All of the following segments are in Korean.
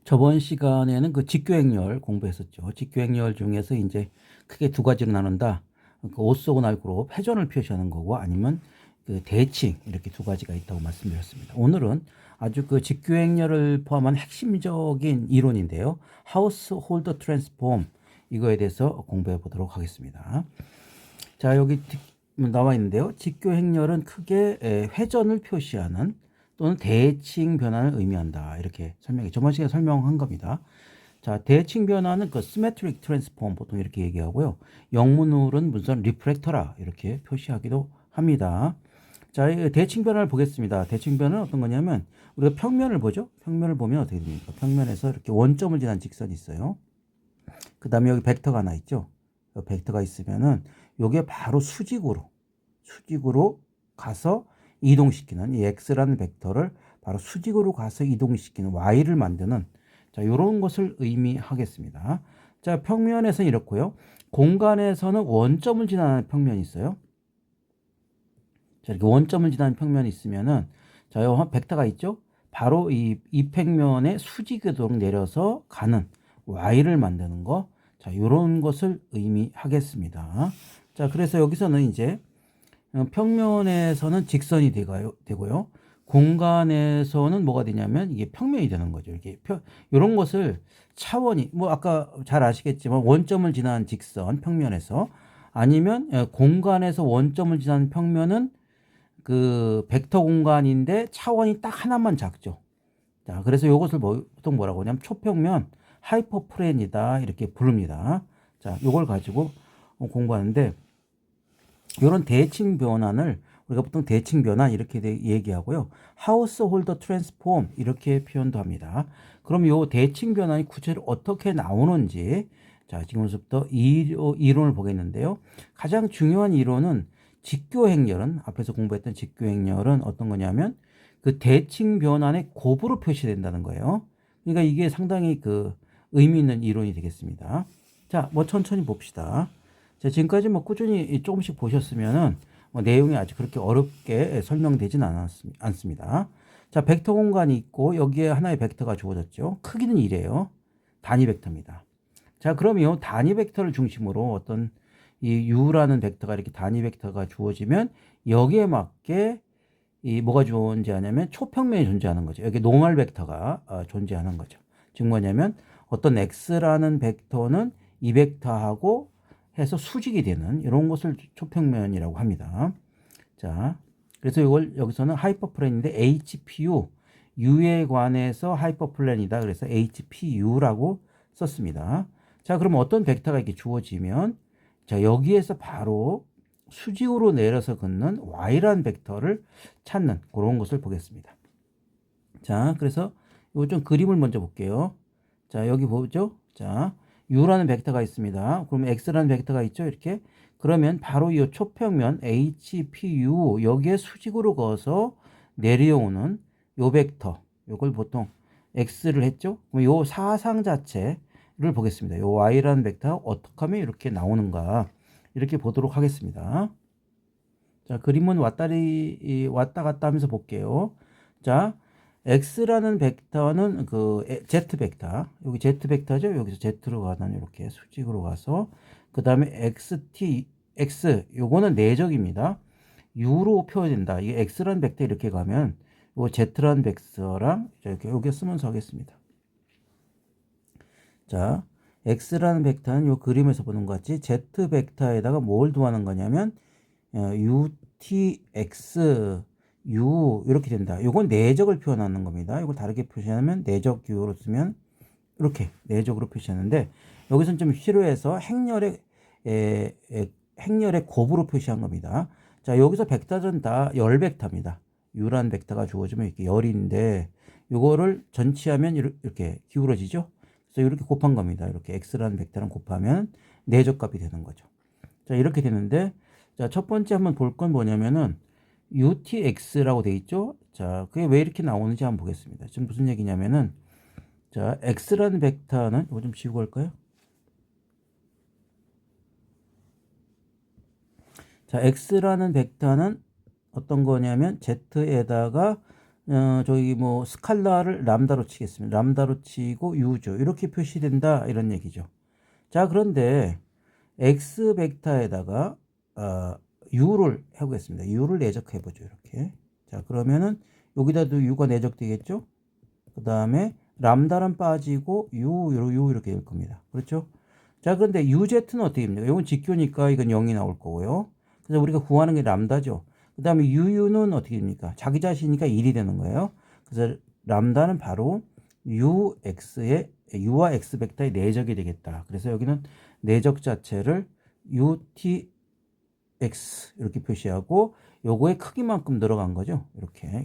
저번 시간에는 그 직교행렬 공부했었죠. 직교행렬 중에서 이제 크게 두 가지로 나눈다. 그 오쏘고날 그룹 회전을 표시하는 거고 아니면 그 대칭 이렇게 두 가지가 있다고 말씀드렸습니다. 오늘은 아주 그 직교행렬을 포함한 핵심적인 이론인데요. 하우스홀더 트랜스폼 이거에 대해서 공부해 보도록 하겠습니다. 자, 여기 나와 있는데요. 직교행렬은 크게 회전을 표시하는 또는 대칭 변환을 의미한다. 이렇게 저번 시간에 설명한 겁니다. 자, 대칭 변환은 그 symmetric transform 보통 이렇게 얘기하고요. 영문으로는 문서는 reflector라 이렇게 표시하기도 합니다. 자, 이 대칭 변화를 보겠습니다. 대칭 변화는 어떤 거냐면 우리가 평면을 보죠. 평면을 보면 어떻게 됩니까? 평면에서 이렇게 원점을 지난 직선이 있어요. 그 다음에 여기 벡터가 하나 있죠. 벡터가 있으면은 요게 바로 수직으로 가서 이동시키는 이 x라는 벡터를 바로 수직으로 가서 이동시키는 y를 만드는 자, 요런 것을 의미하겠습니다. 자, 평면에서는 이렇고요. 공간에서는 원점을 지나는 평면이 있어요. 자, 이렇게 원점을 지나는 평면이 있으면은 자, 요 벡터가 있죠. 바로 이 평면에 수직으로 내려서 가는 y를 만드는 거. 자, 요런 것을 의미하겠습니다. 자, 그래서 여기서는 이제 평면에서는 직선이 되고요. 공간에서는 뭐가 되냐면 이게 평면이 되는 거죠. 이렇게 이런 것을 차원이 뭐 아까 잘 아시겠지만 원점을 지나는 직선 평면에서 아니면 공간에서 원점을 지나는 평면은 그 벡터 공간인데 차원이 딱 하나만 작죠. 자, 그래서 이것을 보통 뭐라고 하냐면 초평면 하이퍼플레인이다 이렇게 부릅니다. 자, 이걸 가지고 공부하는데 이런 대칭 변환을 우리가 보통 대칭 변환 이렇게 얘기하고요. 하우스홀더 트랜스폼 이렇게 표현도 합니다. 그럼 이 대칭 변환이 구체적으로 어떻게 나오는지 자, 지금부터 이론을 보겠는데요. 가장 중요한 이론은 직교행렬은 앞에서 공부했던 직교행렬은 어떤 거냐면 그 대칭 변환의 곱으로 표시된다는 거예요. 그러니까 이게 상당히 그 의미 있는 이론이 되겠습니다. 자, 뭐 천천히 봅시다. 자, 지금까지 뭐 꾸준히 조금씩 보셨으면은 뭐 내용이 아주 그렇게 어렵게 설명되진 않습니다. 자, 벡터 공간이 있고 여기에 하나의 벡터가 주어졌죠. 크기는 이래요. 단위 벡터입니다. 자, 그러면 이 단위 벡터를 중심으로 어떤 이 u라는 벡터가 이렇게 단위 벡터가 주어지면 여기에 맞게 이 뭐가 존재하냐면 초평면이 존재하는 거죠. 여기 노멀 벡터가 존재하는 거죠. 즉 뭐냐면 어떤 x라는 벡터는 이 벡터하고 해서 수직이 되는 이런 것을 초평면이라고 합니다. 자, 그래서 이걸 여기서는 하이퍼플랜인데 HPU, U에 관해서 하이퍼플랜이다. 그래서 HPU라고 썼습니다. 자, 그럼 어떤 벡터가 이렇게 주어지면 자, 여기에서 바로 수직으로 내려서 긋는 Y라는 벡터를 찾는 그런 것을 보겠습니다. 자, 그래서 이거 좀 그림을 먼저 볼게요. 자, 여기 보죠? 자, U라는 벡터가 있습니다. 그러면 X라는 벡터가 있죠? 이렇게. 그러면 바로 이 초평면 HPU 여기에 수직으로 그어서 내려오는 요 벡터. 요걸 보통 X를 했죠? 그럼 요 사상 자체를 보겠습니다. 요 Y라는 벡터가 어떻게 하면 이렇게 나오는가. 이렇게 보도록 하겠습니다. 자, 그림은 왔다 갔다 하면서 볼게요. 자, x라는 벡터는 그 z 벡터. 여기 z 벡터죠. 여기서 z로 가는 이렇게 수직으로 가서 그다음에 x 요거는 내적입니다. u로 표현된다. 이게 x라는 벡터 이렇게 가면 요 z라는 벡터랑 이렇게 여기 쓰면서 하겠습니다. 자, x라는 벡터는 요 그림에서 보는 것 같이 z 벡터에다가 뭘 더하는 거냐면 utx u 이렇게 된다. 이건 내적을 표현하는 겁니다. 이걸 다르게 표시하면 내적 u로 쓰면 이렇게 내적으로 표시하는데 여기서는 좀 필요해서 행렬의 곱으로 표시한 겁니다. 자, 여기서 벡터는 다 열 벡터입니다. u라는 벡터가 주어지면 이렇게 열인데 이거를 전치하면 이렇게 기울어지죠. 그래서 이렇게 곱한 겁니다. 이렇게 x라는 벡터랑 곱하면 내적값이 되는 거죠. 자, 이렇게 되는데 자, 첫 번째 한번 볼 건 뭐냐면은 UTX라고 돼 있죠? 자, 그게 왜 이렇게 나오는지 한번 보겠습니다. 지금 무슨 얘기냐면은 자, X라는 벡터는 이거 좀 지우고 할까요? 자, X라는 벡터는 어떤 거냐면 Z에다가 저기 뭐 스칼라를 람다로 치겠습니다. 람다로 치고 u죠. 이렇게 표시된다 이런 얘기죠. 자, 그런데 x 벡터에다가 u를 해보겠습니다. u를 내적해 보죠. 이렇게. 자, 그러면은 여기다도 u가 내적되겠죠. 그 다음에 람다는 빠지고 u 이렇게 될 겁니다. 그렇죠? 자, 그런데 uz는 어떻게 됩니까? 이건 직교니까 이건 0이 나올 거고요. 그래서 우리가 구하는 게 람다죠. 그 다음에 u는 어떻게 됩니까? 자기 자신이니까 1이 되는 거예요. 그래서 람다는 바로 u와 x 벡터의 내적이 되겠다. 그래서 여기는 내적 자체를 utx 이렇게 표시하고 요거의 크기만큼 들어간 거죠.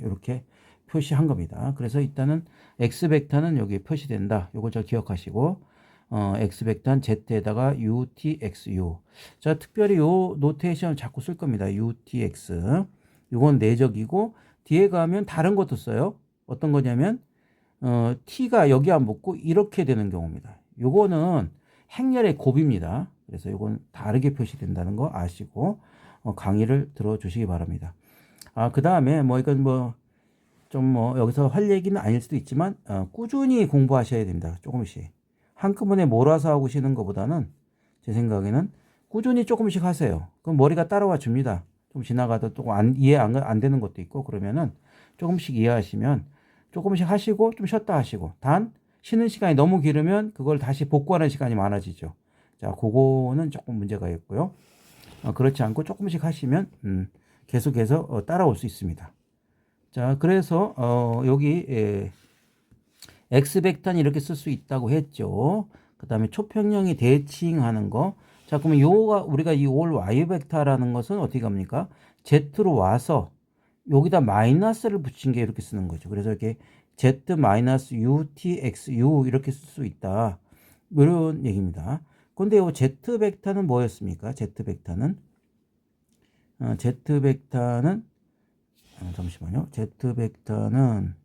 이렇게 표시한 겁니다. 그래서 일단은 x 벡터는 여기 표시된다. 요거 잘 기억하시고 x 벡터는 z에다가 utxu. 자, 특별히 요 노테이션을 자꾸 쓸 겁니다. utx. 요건 내적이고 뒤에 가면 다른 것도 써요. 어떤 거냐면 t가 여기 안 붙고 이렇게 되는 경우입니다. 요거는 행렬의 곱입니다. 그래서 요건 다르게 표시된다는 거 아시고 강의를 들어주시기 바랍니다. 그 다음에 뭐 이건 뭐 좀 뭐 여기서 할 얘기는 아닐 수도 있지만 꾸준히 공부하셔야 됩니다. 조금씩 한꺼번에 몰아서 하고 시는 것보다는 제 생각에는 꾸준히 조금씩 하세요. 그럼 머리가 따라와 줍니다. 좀 지나가다 또 이해 안 되는 것도 있고 그러면은 조금씩 이해하시면 조금씩 하시고 좀 쉬었다 하시고 단 쉬는 시간이 너무 길으면 그걸 다시 복구하는 시간이 많아지죠. 자, 그거는 조금 문제가 있고요. 그렇지 않고 조금씩 하시면 계속해서 따라올 수 있습니다. 자, 그래서 여기 x 벡터는 이렇게 쓸 수 있다고 했죠. 그 다음에 초평형이 대칭하는 거. 자, 그러면 요가 우리가 이 올 y 벡터라는 것은 어떻게 합니까? z로 와서 여기다 마이너스를 붙인 게 이렇게 쓰는 거죠. 그래서 이렇게 z-utxu 이렇게 쓸 수 있다. 이런 얘기입니다. 근데 요 z 벡터는 뭐였습니까? z 벡터는 잠시만요. z 벡터는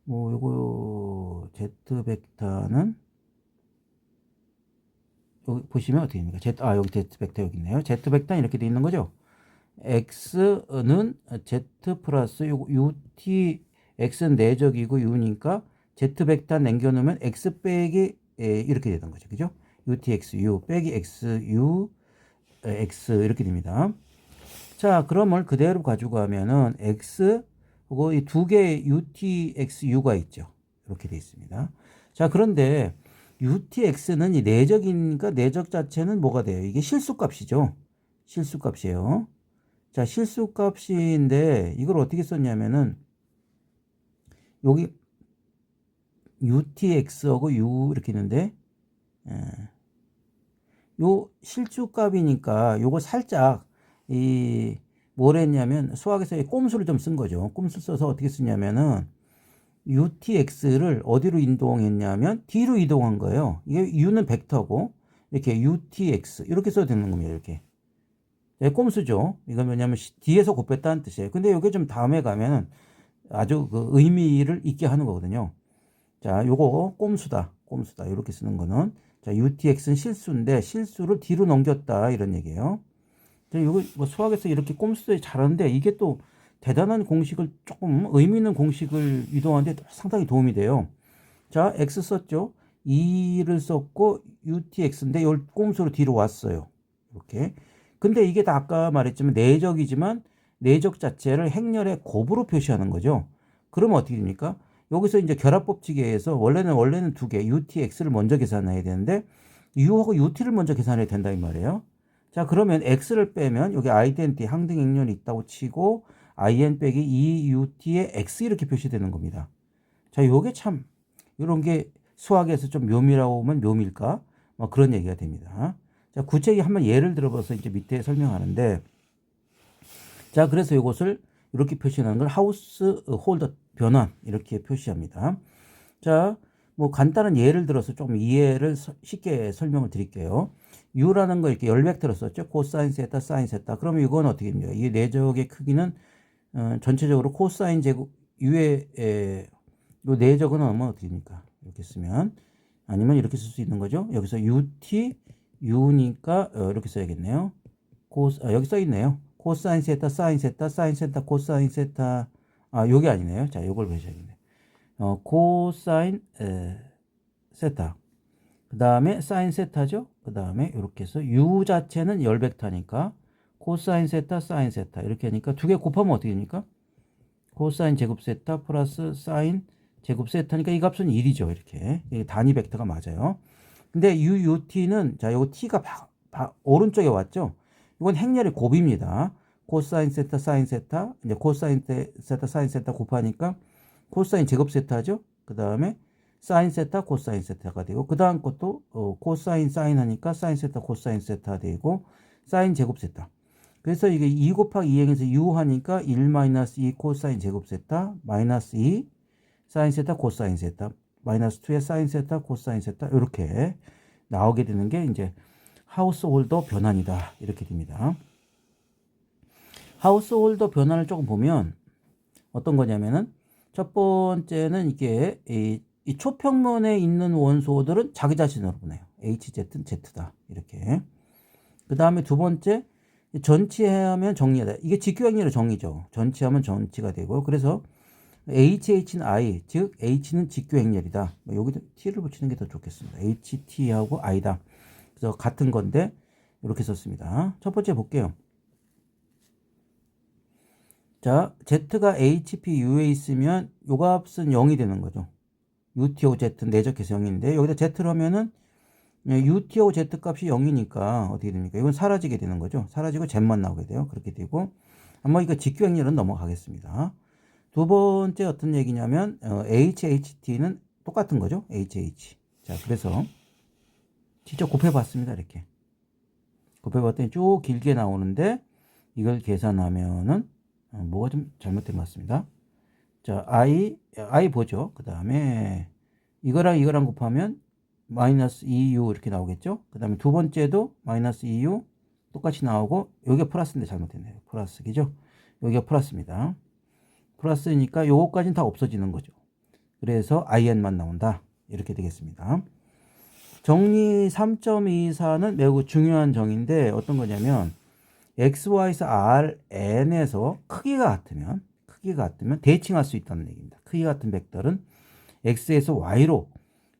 뭐 요거 z 벡터는 여기 보시면 어떻게 됩니까? 여기 z 벡터 여기 있네요. z 벡터는 이렇게 돼 있는 거죠. x는 z 플러스 ut x는 내적이고 u니까 z 벡터 남겨놓으면 x 빼기 이렇게 되는 거죠. 그죠? utxu 빼기 xu x 이렇게 됩니다. 자, 그러면 그대로 가지고 가면은 x 그리고 이 두 개의 utxu가 있죠. 이렇게 돼 있습니다. 자, 그런데 utx는 이 내적이니까 내적 자체는 뭐가 돼요? 이게 실수값이죠. 실수값이에요. 자, 실수값인데 이걸 어떻게 썼냐면은 여기 utx하고 u 이렇게 있는데 요 실수값이니까 요거 살짝 뭘 했냐면 수학에서 꼼수를 좀 쓴 거죠. 꼼수 써서 어떻게 쓰냐면은 utx를 어디로 이동했냐면 뒤로 이동한 거예요. 이게 u는 벡터고 이렇게 utx 이렇게 써도 되는 겁니다. 이렇게 꼼수죠. 이건 뭐냐면 뒤에서 곱했다는 뜻이에요. 근데 이게 좀 다음에 가면은 아주 그 의미를 있게 하는 거거든요. 자, 요거 꼼수다 이렇게 쓰는 거는 자, utx는 실수인데 실수를 뒤로 넘겼다 이런 얘기예요. 이거 뭐 수학에서 이렇게 꼼수 잘하는데 이게 또 대단한 공식을 조금 의미 있는 공식을 이동하는데 상당히 도움이 돼요. 자, x 썼죠. 2를 썼고 utx인데 이 꼼수로 뒤로 왔어요. 이렇게. 근데 이게 다 아까 말했지만 내적이지만 내적 자체를 행렬의 곱으로 표시하는 거죠. 그러면 어떻게 됩니까? 여기서 이제 결합법칙에 의해서 원래는 두 개 utx를 먼저 계산해야 되는데 u하고 ut를 먼저 계산해야 된다 이 말이에요. 자, 그러면 x를 빼면 여기 아이덴티 항등행렬이 있다고 치고 in 빼기 2ut의 x 이렇게 표시되는 겁니다. 자, 요게 참 이런 게 수학에서 좀 묘미라고 하면 묘미일까? 뭐 그런 얘기가 됩니다. 자, 구체적인 한번 예를 들어봐서 이제 밑에 설명하는데 자, 그래서 이것을 이렇게 표시하는 걸 하우스 홀더 변환 이렇게 표시합니다. 자, 뭐 간단한 예를 들어서 좀 이해를 쉽게 설명을 드릴게요. u라는 거 이렇게 열벡터로 썼죠. 코사인 세타, 사인 세타. 그러면 이건 어떻게 됩니까? 이 내적의 크기는 전체적으로 코사인 제곱 u의 요 내적은 얼마나 어떻게 됩니까? 이렇게 쓰면 아니면 이렇게 쓸 수 있는 거죠. 여기서 ut u니까 이렇게 써야겠네요. 여기 써 있네요. 코사인 세타, 사인 세타, 사인 세타, 코사인 세타 요게 아니네요. 자, 요걸 보셔야겠네. 코사인 세타. 그 다음에 사인 세타죠. 그 다음에 이렇게 해서 u 자체는 열 벡터니까 코사인 세타, 사인 세타 이렇게 하니까 두 개 곱하면 어떻게 됩니까? 코사인 제곱 세타 플러스 사인 제곱 세타니까 이 값은 1이죠. 이렇게 단위 벡터가 맞아요. 근데 UUT는 자, 요거 T가 오른쪽에 왔죠. 이건 행렬의 곱입니다. 코사인 세타, 사인 세타, 이제 코사인 세타, 사인 세타 곱하니까 코사인 제곱 세타죠. 그 다음에 사인 세타, 코사인 세타가 되고 그 다음 것도 코사인, 사인 하니까 사인 세타, 코사인 세타 되고 사인 제곱 세타. 그래서 이게 2 곱하기 2행에서 U 하니까 1 마이너스 2 코사인 제곱 세타 마이너스 2 사인 세타, 코사인 세타 마이너스 2의 사인 세타, 코사인 세타 이렇게 나오게 되는 게 이제 하우스홀더 변환이다. 이렇게 됩니다. 하우스홀더 변환을 조금 보면 어떤 거냐면은 첫 번째는 이게 이 초평면에 있는 원소들은 자기 자신으로 보내요. HZ는 Z다. 이렇게. 그 다음에 두 번째, 전치하면 정리하다. 이게 직교행렬의 정의죠. 전치하면 전치가 되고. 그래서 HH는 I, 즉 H는 직교행렬이다. 여기도 T를 붙이는 게 더 좋겠습니다. HT하고 I다. 그래서 같은 건데 이렇게 썼습니다. 첫 번째 볼게요. 자, Z가 HPU에 있으면 요 값은 0이 되는 거죠. UTO Z 내적해서 0인데 여기다 Z를 하면은 UTO Z 값이 0이니까 어떻게 됩니까? 이건 사라지게 되는 거죠. 사라지고 Z만 나오게 돼요. 그렇게 되고 한번 이거 직교행렬은 넘어가겠습니다. 두 번째 어떤 얘기냐면 HHT는 똑같은 거죠. HH. 자, 그래서 직접 곱해봤습니다. 이렇게 곱해봤더니 쭉 길게 나오는데 이걸 계산하면은 뭐가 좀 잘못된 것 같습니다. 자, I 보죠. 그 다음에 이거랑 이거랑 곱하면 마이너스 2U 이렇게 나오겠죠. 그 다음에 두 번째도 마이너스 2U 똑같이 나오고 여기가 플러스인데 잘못됐네요. 플러스, 그죠? 여기가 플러스입니다. 플러스니까 요거까지는 다 없어지는 거죠. 그래서 IN만 나온다. 이렇게 되겠습니다. 정리 3.24는 매우 중요한 정의인데 어떤 거냐면 XY에서 RN에서 크기가 같으면 대칭할 수 있다는 얘기입니다. 크기 같은 벡터는 X에서 Y로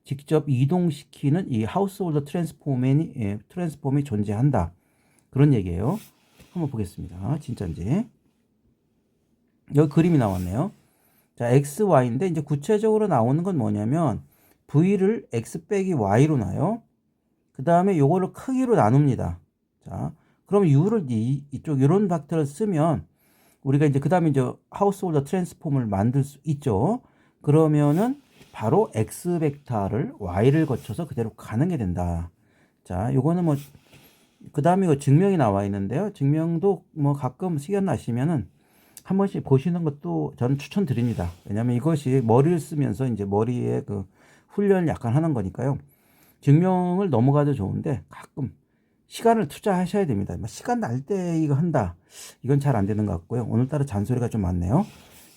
직접 이동시키는 이 하우스홀더 트랜스폼이 존재한다. 그런 얘기예요. 한번 보겠습니다. 진짜인지. 여기 그림이 나왔네요. 자, XY인데 이제 구체적으로 나오는 건 뭐냐면 V를 X 빼기 Y로 놔요. 그 다음에 요거를 크기로 나눕니다. 자, 그럼 U를 이쪽 이런 벡터를 쓰면 우리가 이제 그 다음에 이제 하우스홀더 트랜스폼을 만들 수 있죠. 그러면은 바로 X 벡터를 Y를 거쳐서 그대로 가는 게 된다. 자, 요거는 뭐 그 다음에 이거 증명이 나와 있는데요. 증명도 뭐 가끔 시간 나시면은 한 번씩 보시는 것도 저는 추천드립니다. 왜냐하면 이것이 머리를 쓰면서 이제 머리에 그 훈련을 약간 하는 거니까요. 증명을 넘어가도 좋은데 가끔 시간을 투자하셔야 됩니다. 시간 날 때 이거 한다. 이건 잘 안 되는 것 같고요. 오늘따라 잔소리가 좀 많네요.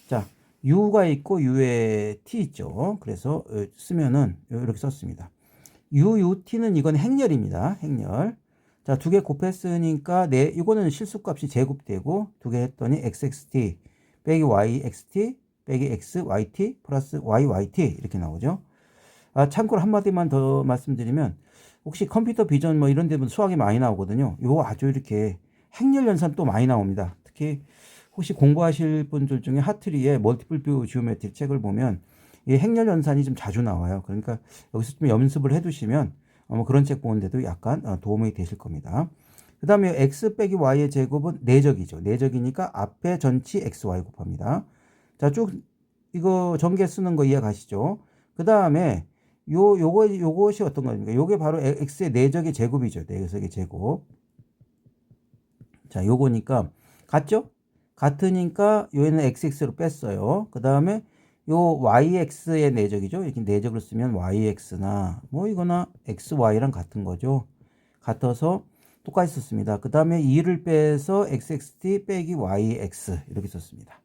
자, U가 있고 U에 T 있죠. 그래서 쓰면은 이렇게 썼습니다. UUT는 이건 행렬입니다. 행렬. 자, 두 개 곱했으니까 이거는 실수값이 제곱되고 두 개 했더니 XXT 빼기 YXT 빼기 XYT 플러스 YYT 이렇게 나오죠. 참고로 한마디만 더 말씀드리면 혹시 컴퓨터 비전 뭐 이런 데는 수학이 많이 나오거든요. 이거 아주 이렇게 행렬 연산 또 많이 나옵니다. 특히 혹시 공부하실 분들 중에 하트리의 멀티플 뷰 지오메트리 책을 보면 이 행렬 연산이 좀 자주 나와요. 그러니까 여기서 좀 연습을 해 두시면 그런 책 보는데도 약간 도움이 되실 겁니다. 그 다음에 x 빼기 y의 제곱은 내적이죠. 내적이니까 앞에 전치 xy 곱합니다. 자, 쭉 이거 전개 쓰는 거 이해 가시죠? 그 다음에 요것이 어떤 겁니까? 요게 바로 x의 내적의 제곱이죠. 내적의 제곱. 자, 요거니까 같죠? 같으니까 요에는 xx로 뺐어요. 그 다음에 요 yx의 내적이죠. 이렇게 내적을 쓰면 yx나 뭐 이거나 xy랑 같은 거죠. 같아서 똑같이 썼습니다. 그 다음에 2를 빼서 xxt 빼기 yx 이렇게 썼습니다.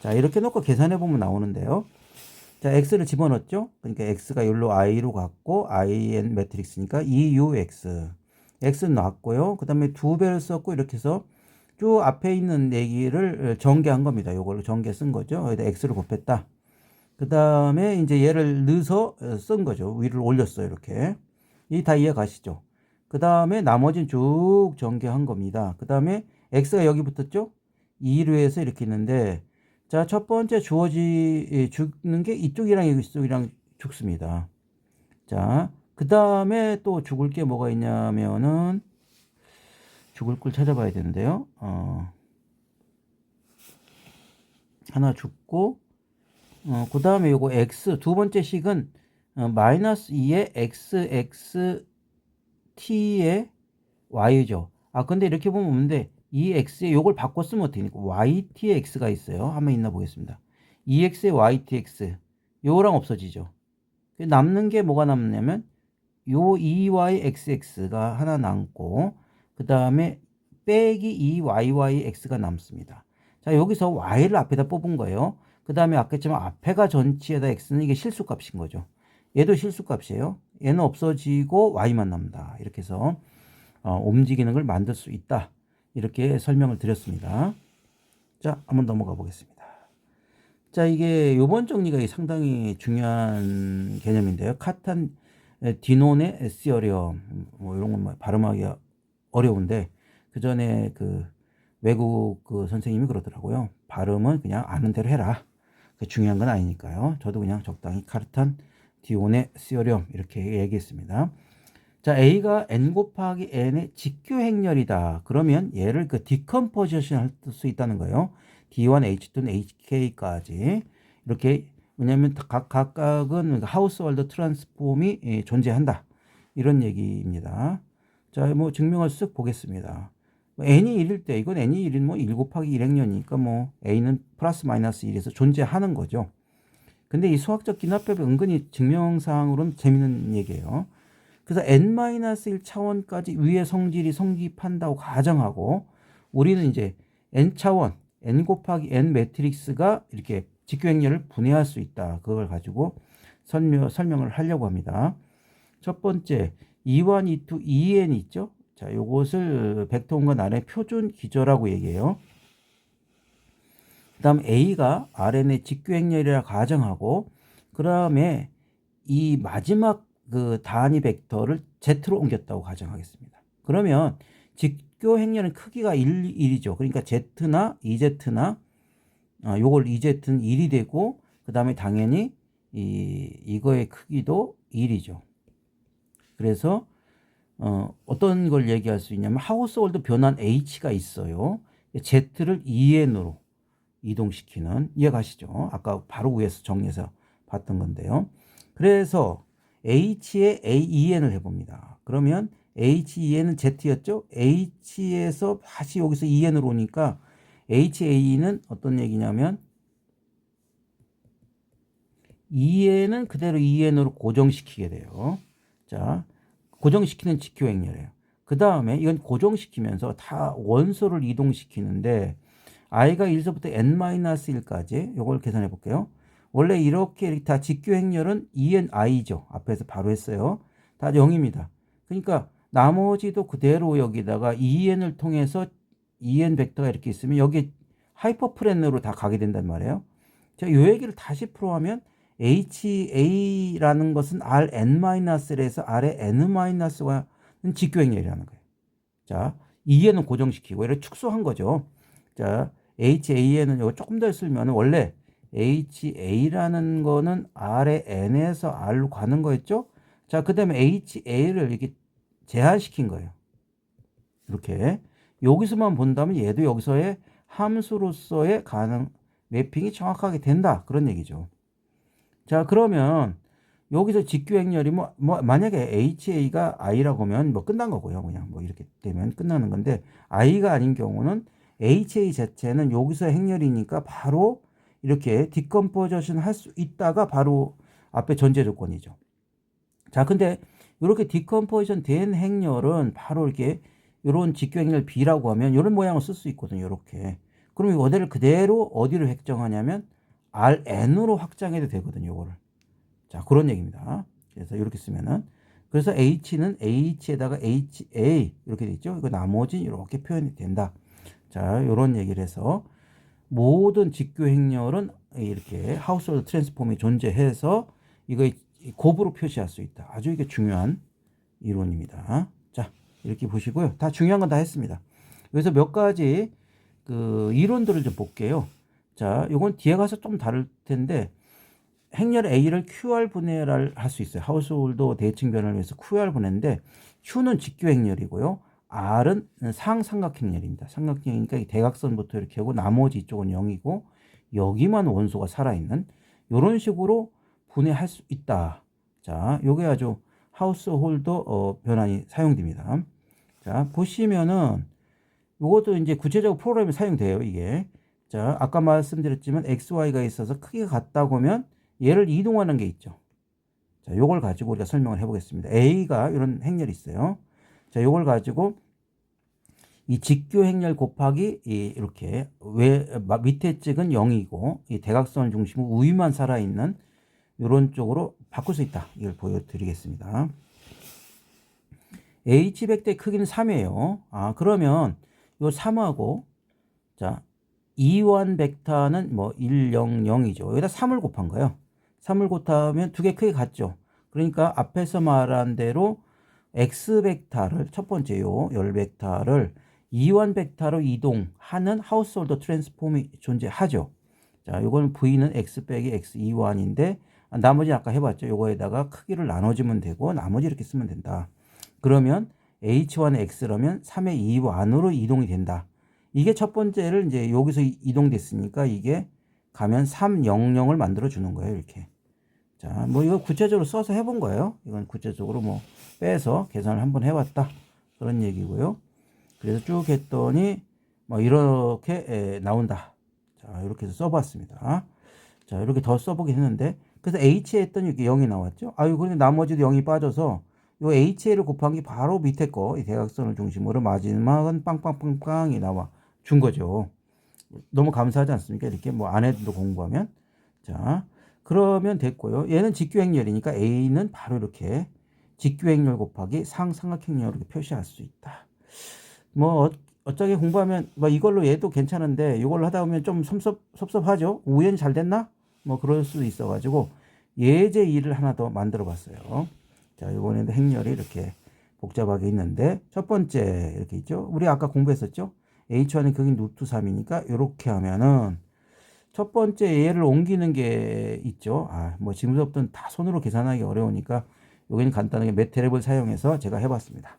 자, 이렇게 놓고 계산해 보면 나오는데요. 자, x를 집어넣었죠. 그러니까 x가 여기로 i로 갔고 in 매트릭스니까 2ux x는 나왔고요. 그 다음에 두 배를 썼고 이렇게 해서 쭉 앞에 있는 얘기를 전개한 겁니다. 요걸 전개 쓴 거죠. 여기다 x를 곱했다. 그 다음에 이제 얘를 넣어서 쓴 거죠. 위를 올렸어요. 이렇게. 이 다 이해 가시죠? 그 다음에 나머지는 쭉 전개한 겁니다. 그 다음에 x가 여기 붙었죠? 2로 해서 이렇게 있는데, 자, 첫 번째 죽는 게 이쪽이랑 이쪽이랑 죽습니다. 자, 그 다음에 또 죽을 게 뭐가 있냐면은, 죽을 걸 찾아봐야 되는데요. 하나 죽고, 그 다음에 요거 x, 두 번째 식은 마이너스 2의 xxt의 y죠. 근데 이렇게 보면 없는데, 이 x에 요걸 바꿔 쓰면 어떻게 됩니까? yt의 x가 있어요. 한번 있나 보겠습니다. 2x의 ytx. 요거랑 없어지죠. 남는 게 뭐가 남냐면, 요 2yxx가 하나 남고, 그 다음에 빼기 2yyx가 남습니다. 자, 여기서 y를 앞에다 뽑은 거예요. 그 다음에 아까처럼 앞에가 전치에다 x는 이게 실수값인 거죠. 얘도 실수값이에요. 얘는 없어지고 y만 남다. 이렇게 해서 움직이는 걸 만들 수 있다. 이렇게 설명을 드렸습니다. 자, 한번 넘어가 보겠습니다. 자, 이게 요번 정리가 상당히 중요한 개념인데요. 카탄 디노네 시어리엄, 뭐 이런 건 발음하기 어려운데, 그 전에 그 외국 그 선생님이 그러더라고요. 발음은 그냥 아는 대로 해라. 중요한 건 아니니까요. 저도 그냥 적당히 카르탄 디오네 시어리엄 이렇게 얘기했습니다. 자, A가 n 곱하기 n의 직교 행렬이다. 그러면 얘를 그 디컴포지션 할 수 있다는 거예요. D1, H2, HK까지. 이렇게, 왜냐면 각각은 하우스월드 트랜스폼이 존재한다. 이런 얘기입니다. 자, 뭐 증명을 쓱 보겠습니다. n이 1일 때, 이건 n이 1인 뭐 1 곱하기 1행렬이니까 뭐 a는 플러스 마이너스 1에서 존재하는 거죠. 근데 이 수학적 기납법이 은근히 증명상으로는 재밌는 얘기예요. 그래서 n-1 차원까지 위의 성질이 성립한다고 가정하고, 우리는 이제 n 차원, n 곱하기 n 매트릭스가 이렇게 직교행렬을 분해할 수 있다. 그걸 가지고 설명을 하려고 합니다. 첫 번째, E1, E2, EN 있죠? 자, 요것을 벡터 공간 안에 표준 기저라고 얘기해요. 그 다음 A가 Rn의 직교행렬이라 가정하고, 그 다음에 이 마지막 그 단위 벡터를 Z로 옮겼다고 가정하겠습니다. 그러면 직교행렬은 크기가 1이죠. 그러니까 Z나 EZ나 요걸 EZ는 1이 되고, 그 다음에 당연히 이거의 크기도 1이죠. 그래서 어떤 걸 얘기할 수 있냐면 하우스홀드 변환 H가 있어요. Z를 EN으로 이동시키는, 이해 가시죠? 아까 바로 위에서 정리해서 봤던 건데요. 그래서 H에 AEN을 해봅니다. 그러면 HEN은 Z였죠? H에서 다시 여기서 EN으로 오니까 HA는 어떤 얘기냐면 EN은 그대로 EN으로 고정시키게 돼요. 자, 고정시키는 직교행렬이에요. 그 다음에 이건 고정시키면서 다 원소를 이동시키는데, i가 1서부터 n-1까지 이걸 계산해 볼게요. 원래 이렇게 다 직교행렬은 ENI죠. 앞에서 바로 했어요. 다 0입니다. 그러니까 나머지도 그대로 여기다가 EN을 통해서 EN 벡터가 이렇게 있으면 여기 하이퍼플랜으로 다 가게 된단 말이에요. 자, 이 얘기를 다시 풀어하면 HA라는 것은 Rn-1에서 R의 n-1는 직교행렬이라는 거예요. 자, EN은 고정시키고 이렇게 축소한 거죠. 자, HAN은 이거 조금 더 쓰면 원래 HA라는 거는 R의 n에서 R로 가는 거였죠. 자, 그 다음에 HA를 이렇게 제한시킨 거예요. 이렇게. 여기서만 본다면 얘도 여기서의 함수로서의 가능 매핑이 정확하게 된다. 그런 얘기죠. 자, 그러면 여기서 직교행렬이 만약에 HA가 I라고 하면 뭐 끝난 거고요. 그냥 뭐 이렇게 되면 끝나는 건데, I가 아닌 경우는 HA 자체는 여기서 행렬이니까 바로 이렇게 디컴포지션 할 수 있다가 바로 앞에 전제 조건이죠. 자, 근데 이렇게 디컴포지션 된 행렬은 바로 이렇게 이런 직교행렬 B라고 하면 이런 모양을 쓸 수 있거든요. 이렇게. 그럼 이거를 그대로 어디로 획정하냐면 Rn으로 확장해도 되거든요. 요거를. 자, 그런 얘기입니다. 그래서 이렇게 쓰면은, 그래서 H는 H에다가 HA 이렇게 돼 있죠. 이거 나머지 이렇게 표현이 된다. 자, 요런 얘기를 해서 모든 직교 행렬은 이렇게 하우스홀드 트랜스폼이 존재해서 이거 곱으로 표시할 수 있다. 아주 이게 중요한 이론입니다. 자, 이렇게 보시고요. 다 중요한 건 다 했습니다. 여기서 몇 가지 그 이론들을 좀 볼게요. 자, 요건 뒤에 가서 좀 다를 텐데 행렬 A를 QR 분해를 할 수 있어요. 하우스홀드 대칭 변화를 위해서 QR 분해인데 Q는 직교 행렬이고요. R은 상삼각 행렬입니다. 삼각형이니까 이 대각선부터 이렇게 하고 나머지 이쪽은 0이고 여기만 원소가 살아있는 이런 식으로 분해할 수 있다. 자, 요게 아주 하우스홀드 변환이 사용됩니다. 자, 보시면은 요것도 이제 구체적으로 프로그램이 사용돼요, 이게. 자, 아까 말씀드렸지만 XY가 있어서 크기가 같다고 하면 얘를 이동하는 게 있죠. 자, 요걸 가지고 우리가 설명을 해보겠습니다. A가 이런 행렬이 있어요. 자, 요걸 가지고 이 직교 행렬 곱하기 이렇게 밑에 찍은 0이고 이 대각선을 중심으로 위만 살아있는 이런 쪽으로 바꿀 수 있다. 이걸 보여드리겠습니다. H 벡터의 크기는 3이에요. 아, 그러면 요 3하고 자, E1 벡터는 뭐 1, 0, 0이죠. 여기다 3을 곱한 거예요. 3을 곱하면 두 개 크기 같죠. 그러니까 앞에서 말한 대로 X 벡터를 첫 번째 열 벡터를 E1 벡터로 이동하는 하우스홀드 트랜스폼이 존재하죠. 자, 이거는 V는 X 빼기 X E1인데 나머지 아까 해봤죠. 요거에다가 크기를 나눠주면 되고 나머지 이렇게 쓰면 된다. 그러면 H1 X라면 3의 E1으로 이동이 된다. 이게 첫 번째를 이제 여기서 이동됐으니까 이게 가면 300을 만들어 주는 거예요. 이렇게. 자, 뭐 이거 구체적으로 써서 해본 거예요. 이건 구체적으로 뭐 빼서 계산을 한번 해봤다. 그런 얘기고요. 그래서 쭉 했더니 뭐 이렇게 나온다. 자, 이렇게 해서 써봤습니다. 자, 이렇게 더 써보긴 했는데 그래서 H 했더니 이렇게 0이 나왔죠. 아유, 근데 나머지도 0이 빠져서 요 HA를 곱한 게 바로 밑에 거, 이 대각선을 중심으로 마지막은 빵빵빵빵이 나와 준 거죠. 너무 감사하지 않습니까? 이렇게 뭐 안에도 공부하면. 자, 그러면 됐고요. 얘는 직교행렬이니까 A는 바로 이렇게 직교행렬 곱하기 상삼각행렬로 표시할 수 있다. 뭐 어쩌게 공부하면 뭐 이걸로 얘도 괜찮은데 이걸로 하다 보면 좀 섭섭하죠. 우연히 잘 됐나? 뭐 그럴 수도 있어가지고 예제 2를 하나 더 만들어 봤어요. 자, 이번에도 행렬이 이렇게 복잡하게 있는데 첫 번째 이렇게 있죠. 우리 아까 공부했었죠. H1의 극인 루트 3이니까 이렇게 하면은 첫 번째 얘를 옮기는 게 있죠. 아, 뭐 지금부터는 다 손으로 계산하기 어려우니까 여기는 간단하게 매트랩을 사용해서 제가 해봤습니다.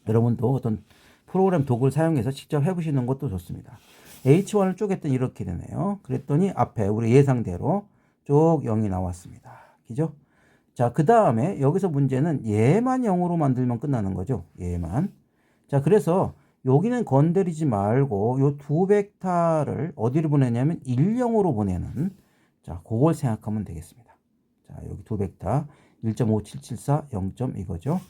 여러분도 어떤 프로그램 도구를 사용해서 직접 해보시는 것도 좋습니다. H1을 쪼갰더니 이렇게 되네요. 그랬더니 앞에 우리 예상대로 쭉 0이 나왔습니다. 그죠? 자, 그 다음에 여기서 문제는 얘만 0으로 만들면 끝나는 거죠. 얘만. 자, 그래서 여기는 건드리지 말고 요 두 벡터를 어디로 보내냐면 1, 0으로 보내는 자, 그걸 생각하면 되겠습니다. 자, 여기 두 벡터 1.5774 0. 이거죠.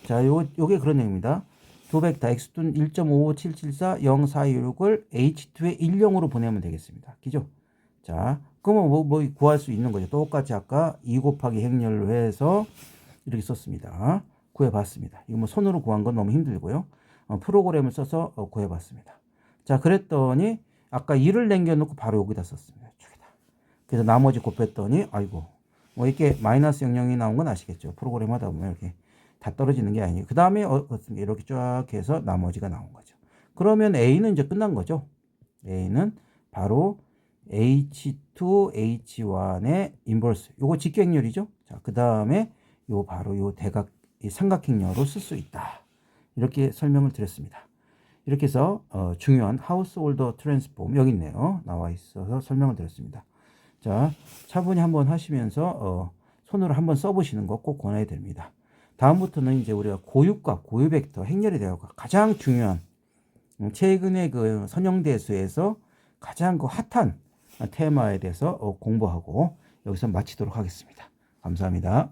자, 요게 그런 내용입니다. 두 벡터 x는 1.55774 0, 4, 6을 h2에 1, 0으로 보내면 되겠습니다. 그죠? 자, 그러면 뭐 구할 수 있는 거죠. 똑같이 아까 2 곱하기 행렬로 해서 이렇게 썼습니다. 구해봤습니다. 이거 뭐 손으로 구한 건 너무 힘들고요. 프로그램을 써서 구해봤습니다. 자, 그랬더니 아까 2를 남겨놓고 바로 여기다 썼습니다. 저기다. 그래서 나머지 곱했더니 아이고 뭐 이렇게 마이너스 00이 나온 건 아시겠죠. 프로그램 하다 보면 이렇게 다 떨어지는 게 아니에요. 그 다음에 이렇게 쫙 해서 나머지가 나온 거죠. 그러면 A는 이제 끝난 거죠. A는 바로 H2, H1의 인버스. 요거 직경렬이죠. 자, 그 다음에 요 바로 요 삼각형렬로 쓸 수 있다. 이렇게 설명을 드렸습니다. 이렇게 해서 중요한 하우스홀더 트랜스폼 여기 있네요. 나와 있어서 설명을 드렸습니다. 자, 차분히 한번 하시면서 손으로 한번 써보시는 거 꼭 권해야 됩니다. 다음부터는 이제 우리가 고유값, 고유벡터, 행렬에 대한 가장 중요한 최근에 그 선형대수에서 가장 그 핫한 테마에 대해서 공부하고 여기서 마치도록 하겠습니다. 감사합니다.